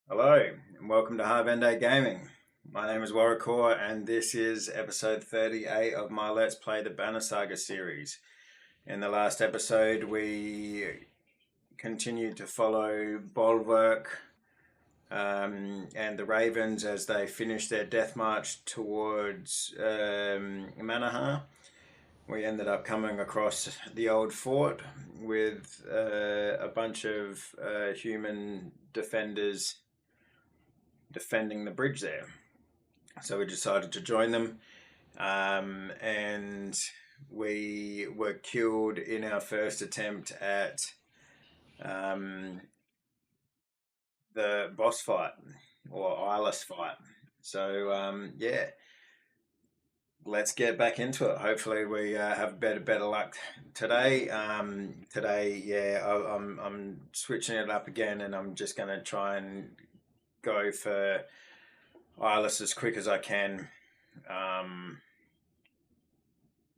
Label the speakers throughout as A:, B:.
A: Hello, and welcome to Harbender Gaming. My name is Warrior, and this is episode 38 of my Let's Play the Banner Saga series. In the last episode, we continued to follow Bolverk and the Ravens as they finished their death march towards Manaharr. We ended up coming across the old fort with a bunch of human defenders defending the bridge there. So we decided to join them, and we were killed in our first attempt at the boss fight, or Eyeless fight. So yeah, let's get back into it. Hopefully we have better luck today. I'm switching it up again, and I'm just going to try and go for Eyeless as quick as I can.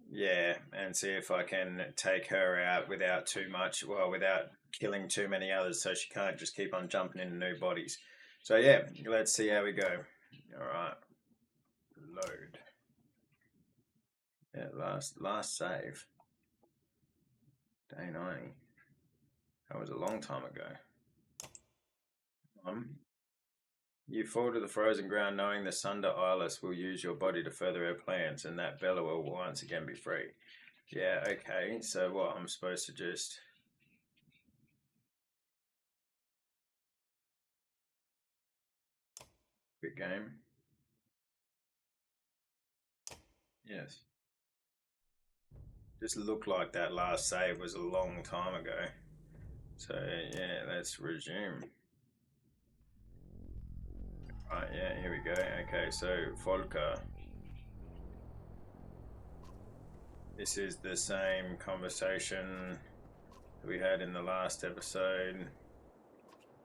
A: Yeah, and see if I can take her out without without killing too many others, so she can't just keep on jumping into new bodies. So yeah, let's see how we go. All right, load. Yeah, last save. Day 90. That was a long time ago. You fall to the frozen ground knowing the Sundr Eyeless will use your body to further her plans, and that Bellower will once again be free. Yeah, okay, so what, I'm supposed to just... Quick game. Yes. Just looked like that last save was a long time ago. So yeah, let's resume. Right, yeah, here we go. Okay, so Volker. This is the same conversation we had in the last episode.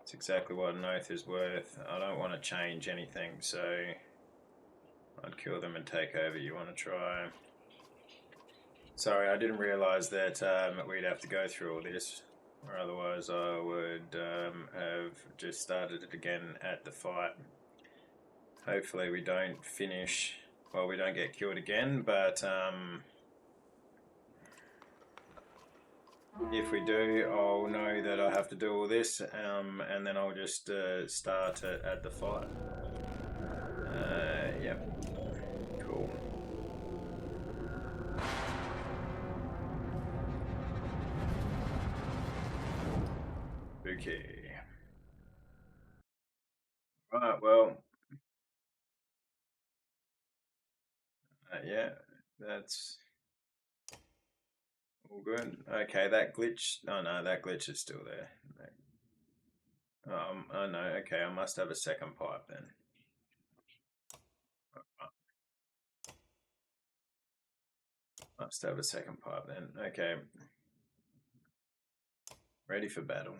A: It's exactly what an oath is worth. I don't want to change anything, so I'd kill them and take over. You want to try? Sorry, I didn't realise that we'd have to go through all this, or otherwise I would have just started it again at the fight. Hopefully we don't finish, well, we don't get killed again, but if we do, I'll know that I have to do all this, and then I'll just start it at the fight. Yep. Cool. Okay. Right, well, yeah, that's all good. Okay, that glitch. Oh no, that glitch is still there. Oh no. Okay, I must have a second pipe then. Must have a second pipe then. Okay. Ready for battle.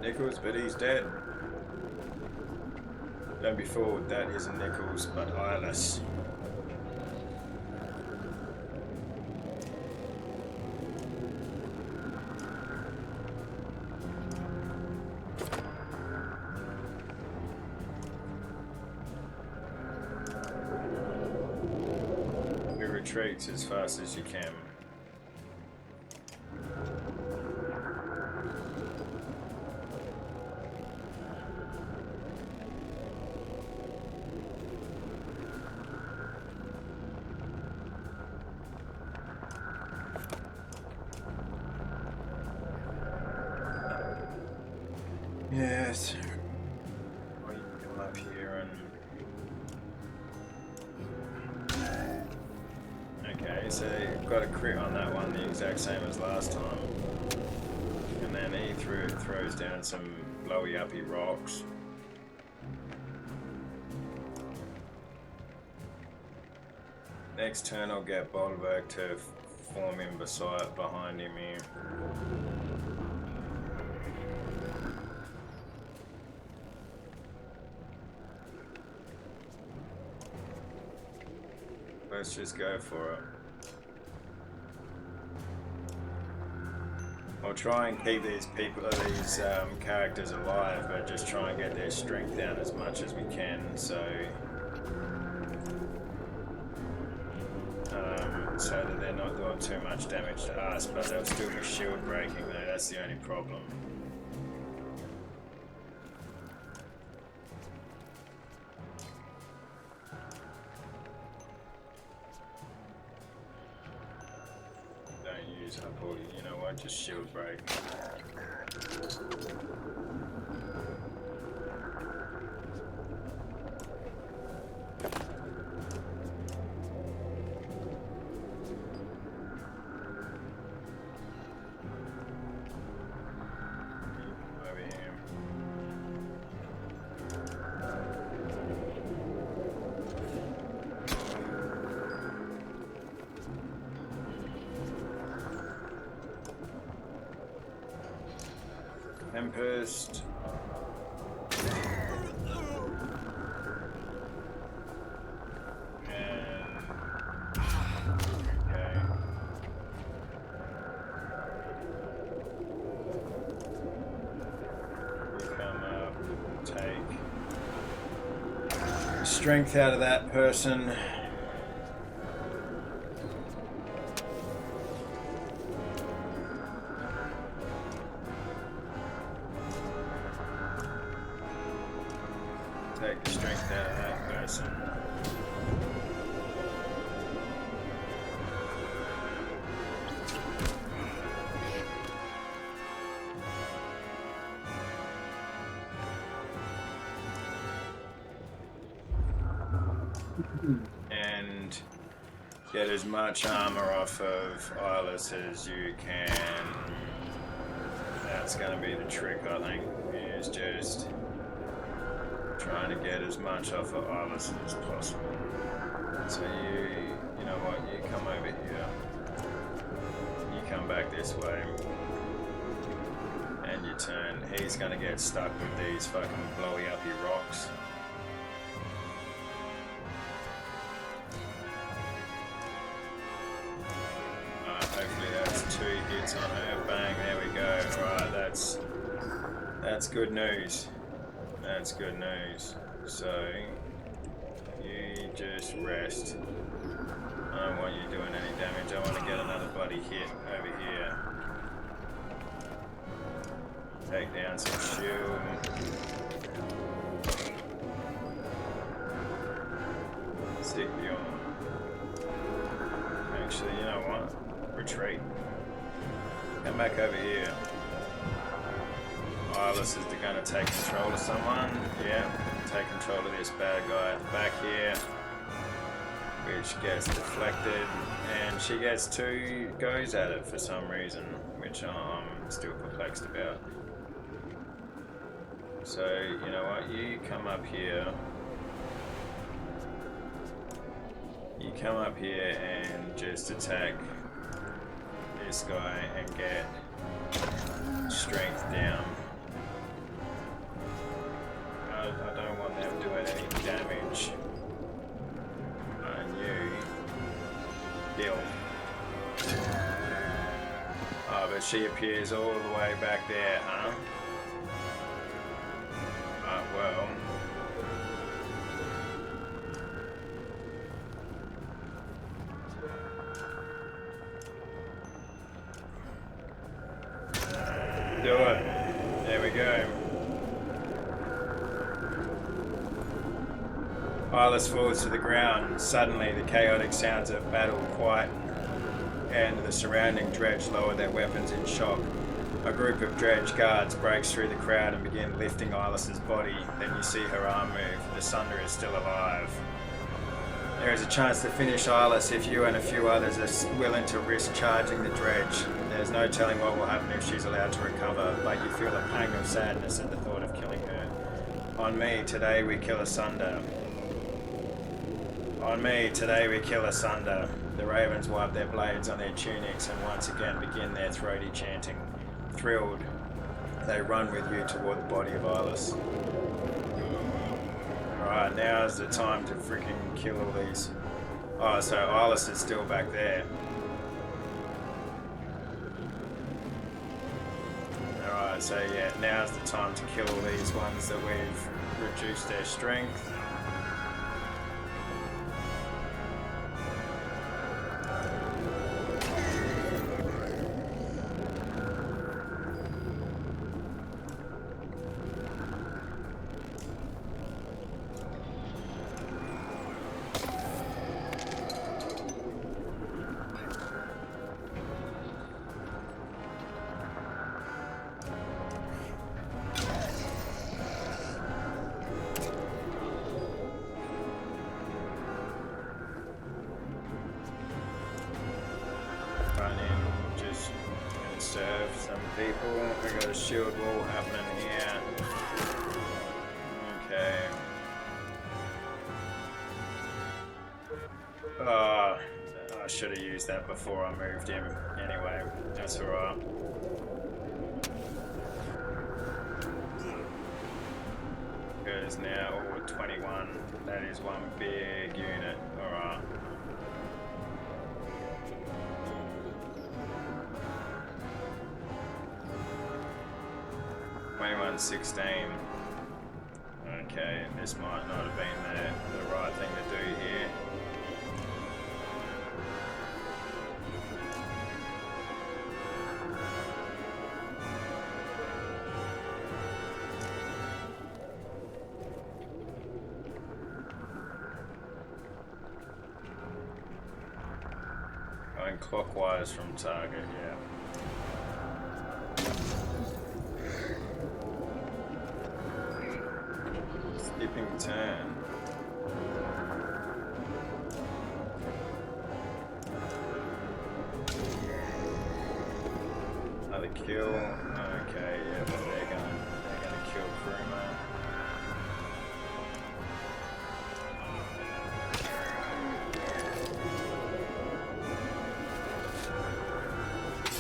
A: Nichols, but he's dead. Don't be fooled, that isn't Nichols, but Eyeless. We retreat as fast as you can. Yes. Well, you can come up here and... Okay, so got a crit on that one, the exact same as last time. And then he throws down some blowy uppy rocks. Next turn I'll get Bolverk to form in behind him here. Let's just go for it. I'll try and keep these characters alive, but just try and get their strength down as much as we can, so that they're not doing too much damage to us, but they'll still be shield breaking though, that's the only problem. Don't use up all, you know what, just shield break. Tempest. Okay. You come up, take strength out of that person. Take the strength out of that person. And get as much armor off of Eyeless as you can. That's going to be the trick, I think, is just trying to get as much off of Eyeless as possible. So you know what, you come over here, you come back this way, and you turn. He's gonna get stuck with these fucking blowy uppy rocks. Hopefully that's 2 hits on her. Bang, there we go. Right, that's good news. That's good news. So, you just rest. I don't want you doing any damage. I want to get another bloody hit over here. Take down some shield. Sick beyond. Actually, you know what? Retreat. Come back over here. Eyeless is going to take control of someone. Yeah, take control of this bad guy at the back here, which gets deflected, and she gets 2 goes at it for some reason, which I'm still perplexed about. So, you know what, you come up here. You come up here and just attack this guy and get strength down. I don't want them doing any damage on you. Deal. Oh, but she appears all the way back there, huh? Well. Do it. There we go. Eyeless falls to the ground. Suddenly, the chaotic sounds of battle quieten, and the surrounding dredge lower their weapons in shock. A group of dredge guards breaks through the crowd and begin lifting Eyeless's body. Then you see her arm move. The Sundr is still alive. There is a chance to finish Eyeless if you and a few others are willing to risk charging the dredge. There's no telling what will happen if she's allowed to recover, but you feel a pang of sadness at the thought of killing her. On me, today we kill a Sundr. On me, today we kill a Sundr. The Ravens wipe their blades on their tunics and once again begin their throaty chanting. Thrilled, they run with you toward the body of Eyeless. Alright, now is the time to freaking kill all these. Oh, so Eyeless is still back there. Alright, so yeah, now's the time to kill all these ones that we've reduced their strength. Serve some people. We got a shield wall happening here. Okay. Oh, I should have used that before I moved him. Anyway, that's alright. Because now all 21. That is one big unit. Alright. 2116. Okay, this might not have been the right thing to do here. Going clockwise from Saga, yeah. Skipping turn. Another kill. Okay, yeah, but they're gonna kill Kruma.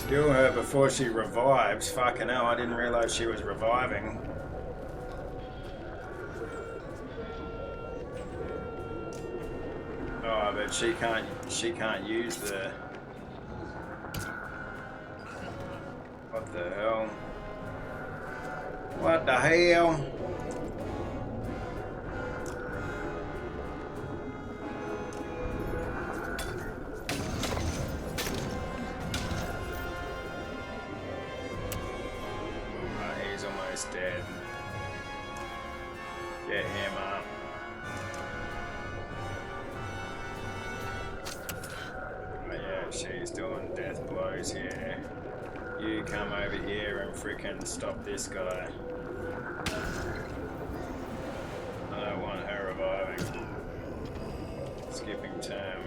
A: Kill her before she revives. Fucking hell, I didn't realise she was reviving. Oh, but she can't use the... What the hell? What the hell? He's almost dead. Get him up. She's doing death blows here. You come over here and freaking stop this guy. I don't want her reviving. Skipping term.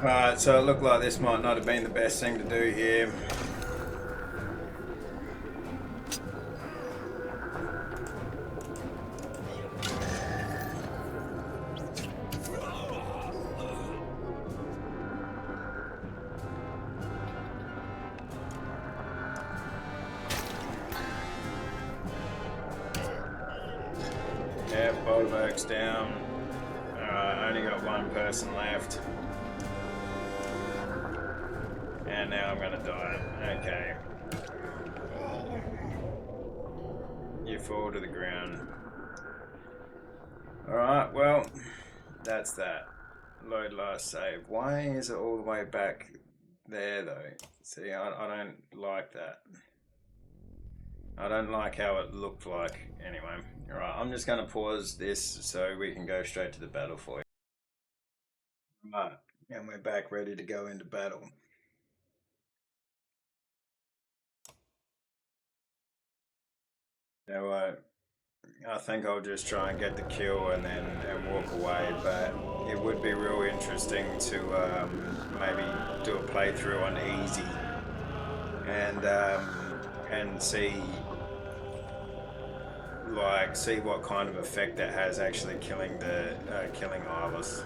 A: Right, so it looked like this might not have been the best thing to do here. Yeah, Bolverk's down. Alright, only got one person left. And now I'm gonna die. Okay. You fall to the ground. Alright, well, that's that. Load last save. Why is it all the way back there though? See, I don't like that. I don't like how it looked like. Anyway, alright, I'm just going to pause this so we can go straight to the battle for you. Right, and we're back ready to go into battle. Now, I think I'll just try and get the kill and then walk away, but it would be real interesting to maybe do a playthrough on easy and see what kind of effect that has actually killing the killing Eyeless.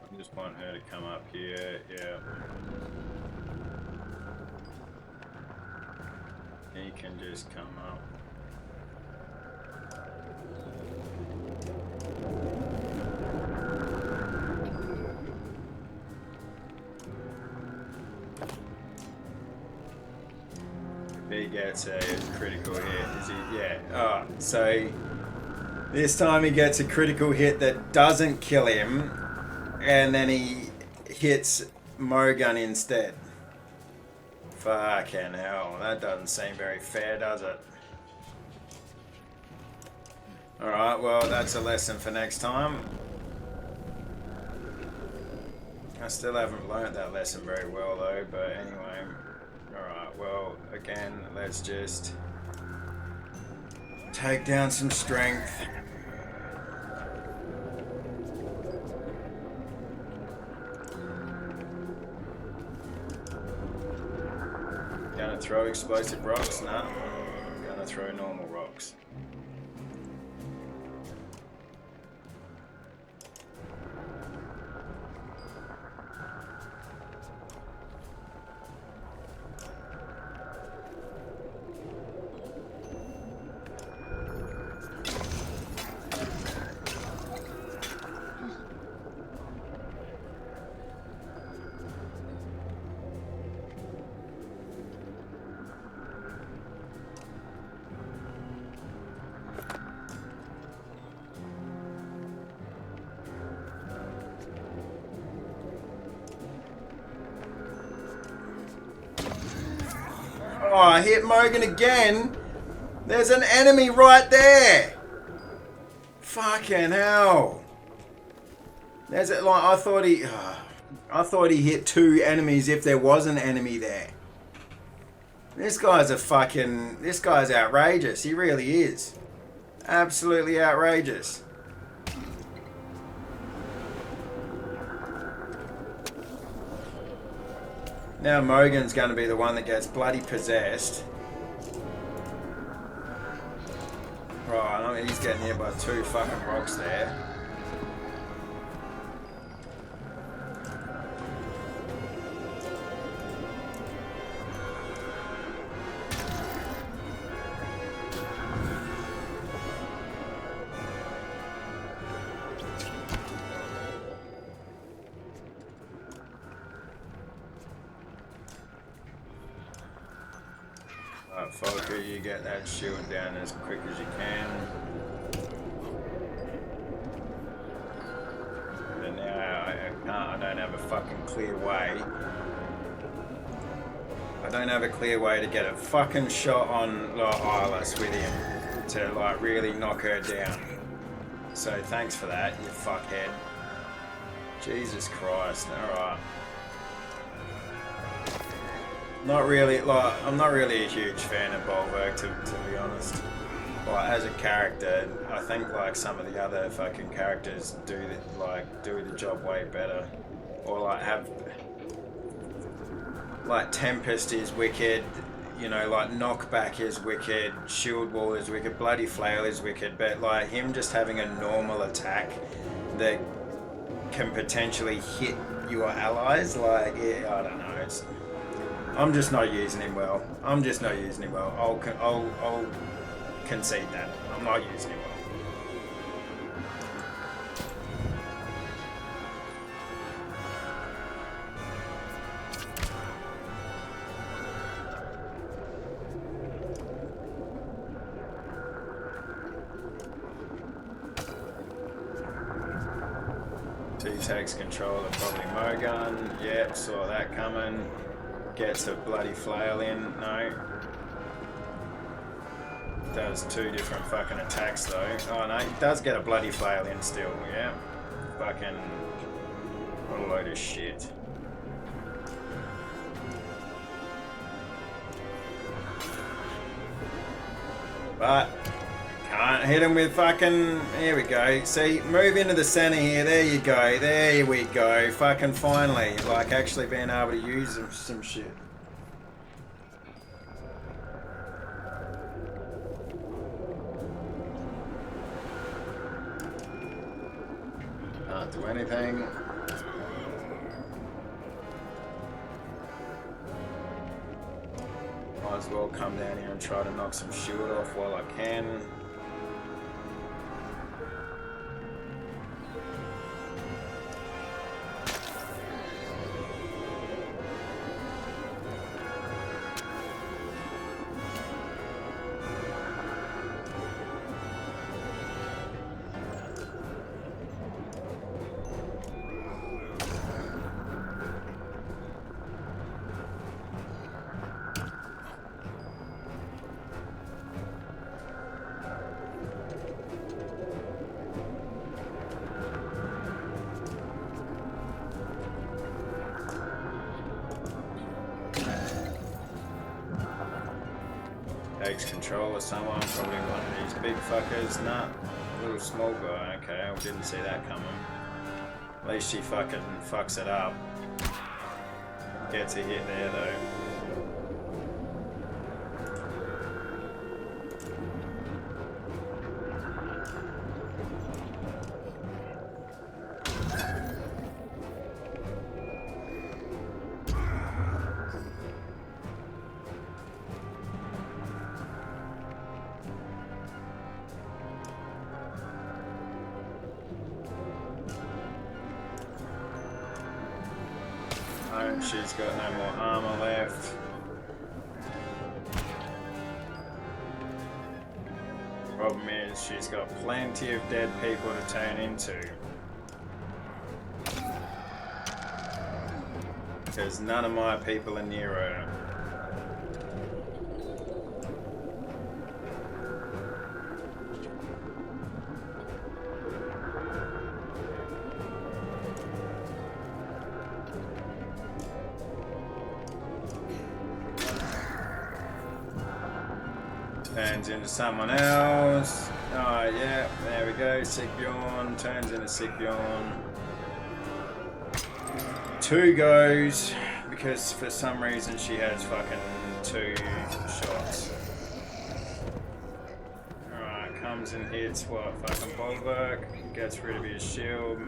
A: I just want her to come up here, yeah. He can just come up. If he gets a critical hit, is he? Yeah. Oh, so this time he gets a critical hit that doesn't kill him. And then he hits Morgan instead. Fucking hell, that doesn't seem very fair, does it? Alright, well, that's a lesson for next time. I still haven't learnt that lesson very well, though, but anyway. Alright, well, again, let's just take down some strength. Gonna throw explosive rocks? No. Gonna throw normal rocks. Oh, I hit Morgan again. There's an enemy right there. Fucking hell. There's it. Like I thought he hit two enemies if there was an enemy there. This guy's outrageous. He really is. Absolutely outrageous. Now Morgan's going to be the one that gets bloody possessed. Right, I mean, he's getting hit by two fucking rocks there. Falker, you get that shield down as quick as you can. But now I don't have a fucking clear way. I don't have a clear way to get a fucking shot on Eyeless with him to like really knock her down. So thanks for that, you fuckhead. Jesus Christ, alright. Not really, like, I'm not really a huge fan of Bolverk, to be honest. Like, as a character, I think, like, some of the other fucking characters do the job way better. Or, like, have... Like, Tempest is wicked, you know, like, Knockback is wicked, Shield Wall is wicked, Bloody Flail is wicked, but, like, him just having a normal attack that can potentially hit your allies, like, yeah, I don't know, I'm just not using him well. I'm just not using him well. I'll concede that. I'm not using him well. Two takes control of probably Mogun. Yep, saw that coming. Gets a bloody flail in. No. Does two different fucking attacks though. Oh no, he does get a bloody flail in still. Yeah. Fucking. What a load of shit. But. Can't hit him with fucking... Here we go. See, move into the centre here. There you go. There we go. Fucking finally. Like, actually being able to use some shit. Can't do anything. Might as well come down here and try to knock some shield off while I can. Takes control of someone, probably one of these big fuckers. Nah, little small guy. Okay, I didn't see that coming. At least she fucking fucks it up. Gets a hit there though. She's got no more armor left. Problem is, she's got plenty of dead people to turn into. Because none of my people are near her. Turns into someone else. Oh yeah, there we go. Sigbjorn turns into Sigbjorn. Two goes because for some reason she has fucking two shots. Alright, comes and hits what? Fucking Bolverk. Gets rid of his shield.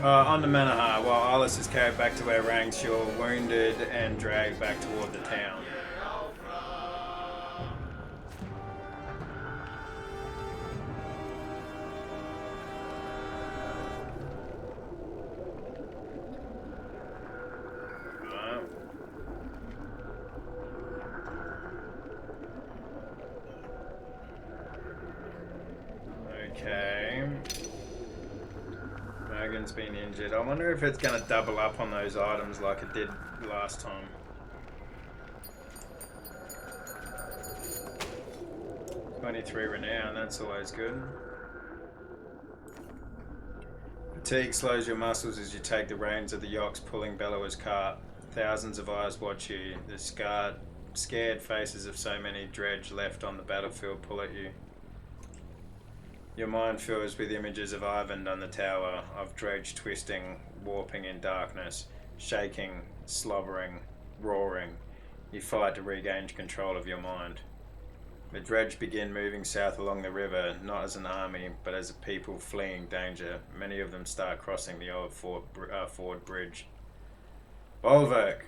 A: On the Manaharr, while Eyeless is carried back to her ranks, you're wounded and dragged back toward the town. Okay. Mogan's been injured. I wonder if it's going to double up on those items like it did last time. "23 renown, that's always good. Fatigue slows your muscles as you take the reins of the yokes pulling Bellower's cart. Thousands of eyes watch you. The scared faces of so many dredge left on the battlefield pull at you. Your mind fills with images of Ivan on the tower, of dredge twisting, warping in darkness. shaking, slobbering, roaring. You fight to regain control of your mind. The dredge begin moving south along the river, not as an army, but as a people fleeing danger. Many of them start crossing the old ford bridge. Bolverk,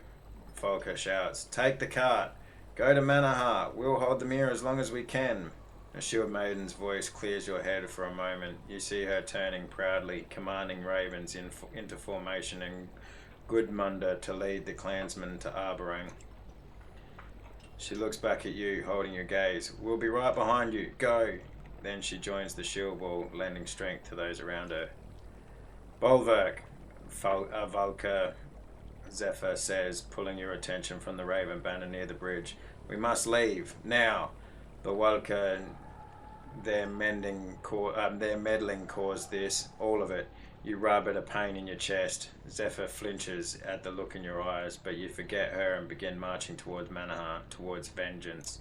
A: Folker shouts. Take the cart. Go to Manaharr. We'll hold them here as long as we can. A shield maiden's voice clears your head for a moment. You see her turning proudly, commanding ravens into formation and Gudmunda to lead the clansmen to Arborang. She looks back at you, holding your gaze. We'll be right behind you. Go! Then she joins the shield wall, lending strength to those around her. Bolverk, Valka Zephyr says, pulling your attention from the raven banner near the bridge. We must leave, now! The Walka, their meddling caused this, all of it. You rub at a pain in your chest. Zephyr flinches at the look in your eyes, but you forget her and begin marching towards Manaharr, towards vengeance.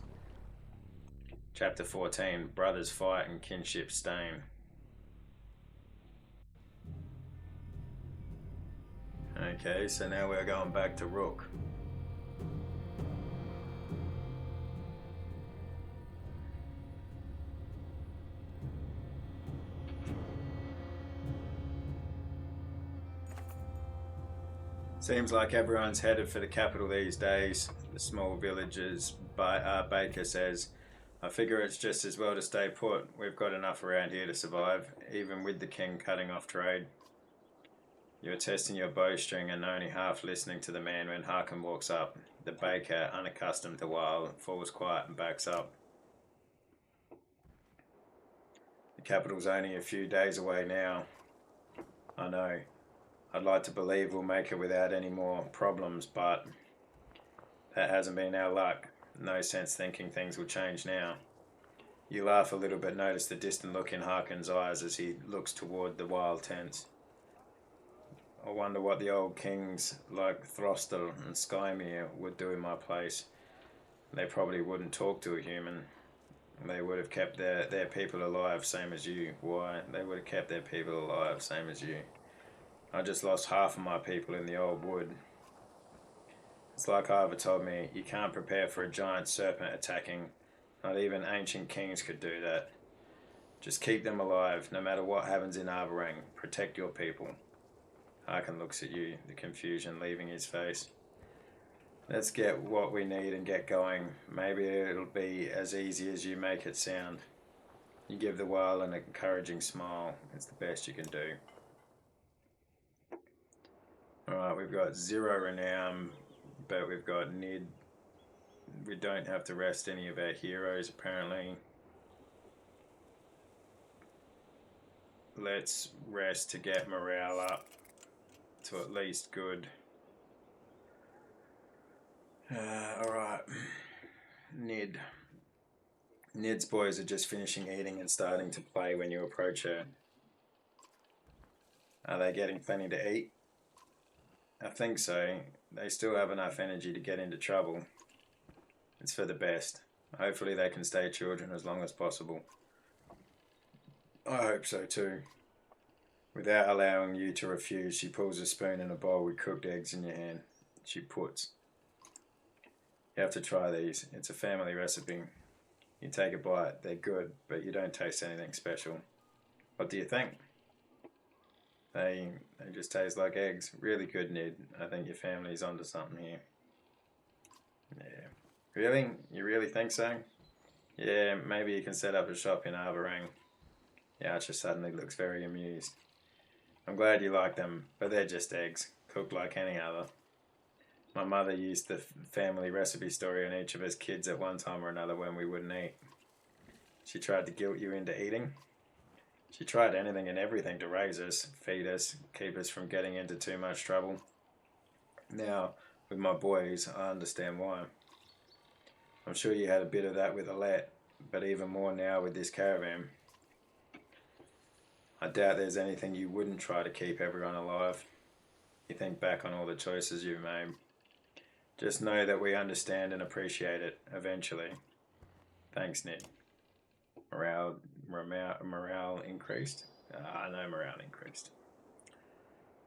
A: Chapter 14. Brothers fight and kinship stain. Okay, so now we're going back to Rook. Seems like everyone's headed for the capital these days, the small villages. Baker says, I figure it's just as well to stay put. We've got enough around here to survive, even with the king cutting off trade. You're testing your bowstring and only half listening to the man when Harkin walks up. The baker, unaccustomed to wild, falls quiet and backs up. The capital's only a few days away now. I know. I'd like to believe we'll make it without any more problems, but that hasn't been our luck. No sense thinking things will change now. You laugh a little but notice the distant look in Harkin's eyes as he looks toward the wild tents. I wonder what the old kings like Throstel and Skymere would do in my place. They probably wouldn't talk to a human. They would have kept their people alive, same as you. Why? They would have kept their people alive, same as you. I just lost half of my people in the old wood. It's like Ivor told me, you can't prepare for a giant serpent attacking. Not even ancient kings could do that. Just keep them alive, no matter what happens in Arborang. Protect your people. Harkin looks at you, the confusion leaving his face. Let's get what we need and get going. Maybe it'll be as easy as you make it sound. You give the whale an encouraging smile. It's the best you can do. Alright, we've got 0 renown, but we've got Nid. We don't have to rest any of our heroes, apparently. Let's rest to get morale up to at least good. Alright. Nid. Nid's boys are just finishing eating and starting to play when you approach her. Are they getting plenty to eat? I think so. They still have enough energy to get into trouble. It's for the best. Hopefully they can stay children as long as possible. I hope so too. Without allowing you to refuse, she pulls a spoon and a bowl with cooked eggs in your hand. She puts. You have to try these. It's a family recipe. You take a bite. They're good, but you don't taste anything special. What do you think? They just taste like eggs. Really good, Nid. I think your family's onto something here. Yeah. Really? You really think so? Yeah, maybe you can set up a shop in Arborang. The Archer suddenly looks very amused. I'm glad you like them, but they're just eggs, cooked like any other. My mother used the family recipe story on each of us kids at one time or another when we wouldn't eat. She tried to guilt you into eating. She tried anything and everything to raise us, feed us, keep us from getting into too much trouble. Now, with my boys, I understand why. I'm sure you had a bit of that with Alette, but even more now with this caravan. I doubt there's anything you wouldn't try to keep everyone alive. You think back on all the choices you've made. Just know that we understand and appreciate it, eventually. Thanks, Nick. Morale increased? I know morale increased.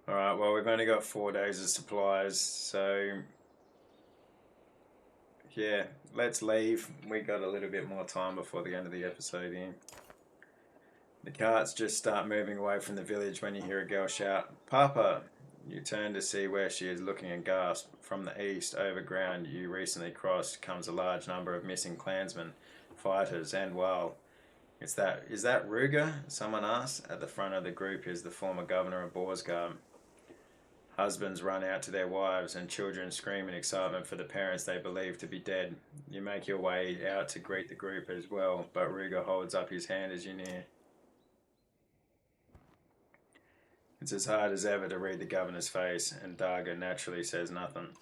A: Alright, well, we've only got 4 days of supplies, so yeah, let's leave. We got a little bit more time before the end of the episode here. The carts just start moving away from the village when you hear a girl shout, "Papa!" You turn to see where she is looking and gasp. From the east, over ground you recently crossed, comes a large number of missing clansmen, fighters, and is that Ruger? Someone asks. At the front of the group is the former governor of Borsgard. Husbands run out to their wives, and children scream in excitement for the parents they believe to be dead. You make your way out to greet the group as well, but Ruger holds up his hand as you near. It's as hard as ever to read the governor's face, and Darga naturally says nothing.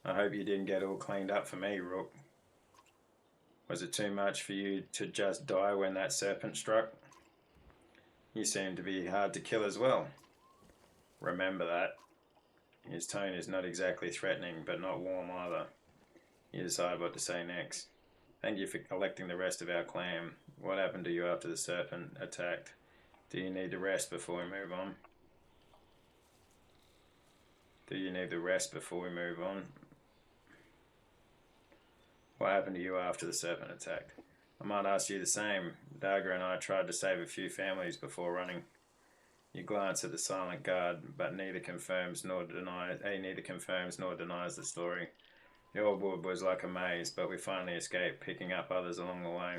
A: I hope you didn't get all cleaned up for me, Rook. Was it too much for you to just die when that serpent struck? You seem to be hard to kill as well. Remember that. His tone is not exactly threatening, but not warm either. You decide what to say next. Thank you for collecting the rest of our clan. What happened to you after the serpent attacked? Do you need to rest before we move on? What happened to you after the serpent attacked? I might ask you the same. Darga and I tried to save a few families before running. You glance at the silent guard, but neither confirms nor denies the story. The old wood was like a maze, but we finally escaped, picking up others along the way.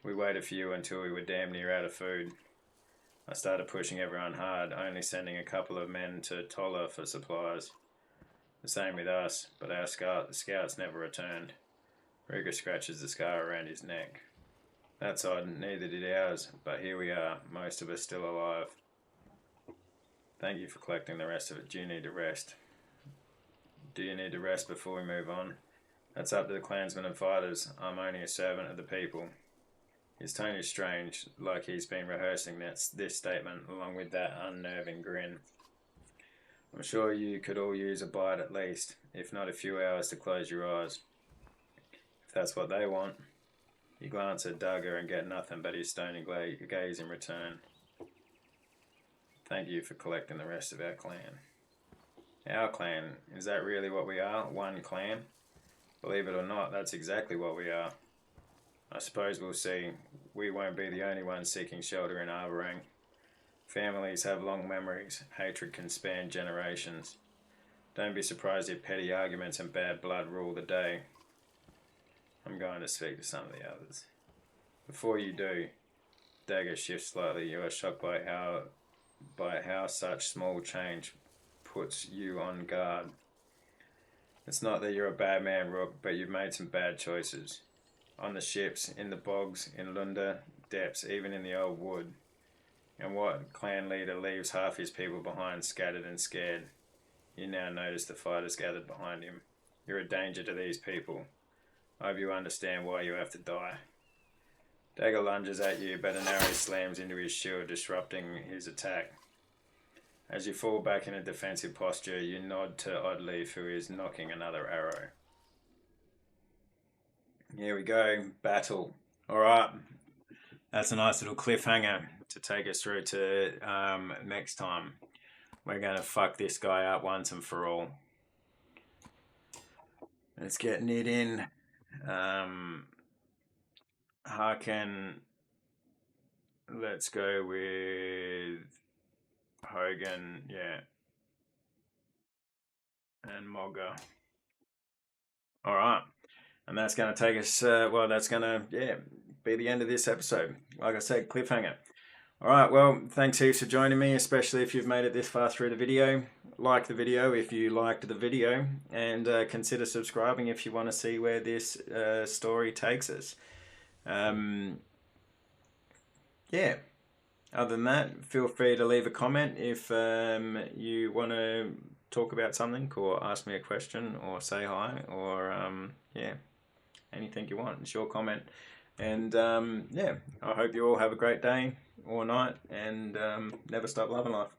A: We waited for you until we were damn near out of food. I started pushing everyone hard, only sending a couple of men to Tolla for supplies. The same with us, but our scouts never returned. Ruger scratches the scar around his neck. That's odd, neither did ours, but here we are, most of us still alive. Thank you for collecting the rest of it. Do you need to rest? Do you need to rest before we move on? That's up to the clansmen and fighters. I'm only a servant of the people. His tone is strange, like he's been rehearsing this statement along with that unnerving grin. I'm sure you could all use a bite at least, if not a few hours to close your eyes. If that's what they want. You glance at Darga and get nothing but his stony gaze in return. Thank you for collecting the rest of our clan. Our clan? Is that really what we are? One clan? Believe it or not, that's exactly what we are. I suppose we'll see. We won't be the only ones seeking shelter in Arborang. Families have long memories. Hatred can span generations. Don't be surprised if petty arguments and bad blood rule the day. I'm going to speak to some of the others. Before you do, Dagger shifts slightly. You are shocked by how such small change puts you on guard. It's not that you're a bad man, Rook, but you've made some bad choices. On the ships, in the bogs, in Lunda, depths, even in the old wood. And what clan leader leaves half his people behind, scattered and scared? You now notice the fighters gathered behind him. You're a danger to these people. I hope you understand why you have to die. Dagger lunges at you, but an arrow slams into his shield, disrupting his attack. As you fall back in a defensive posture, you nod to Oddleaf, who is knocking another arrow. Here we go, battle. Alright, that's a nice little cliffhanger to take us through to next time. We're going to fuck this guy up once and for all. Let's get Nid in. Harken. Let's go with Hogan, yeah. And Mogga. Alright. And that's going to take us, that's going to, be the end of this episode. Like I said, cliffhanger. Alright, well, thanks heaps for joining me, especially if you've made it this far through the video. Like the video if you liked the video, and consider subscribing if you want to see where this story takes us. Other than that, feel free to leave a comment if you want to talk about something or ask me a question or say hi or anything you want. It's your comment. And I hope you all have a great day or night, and never stop loving life.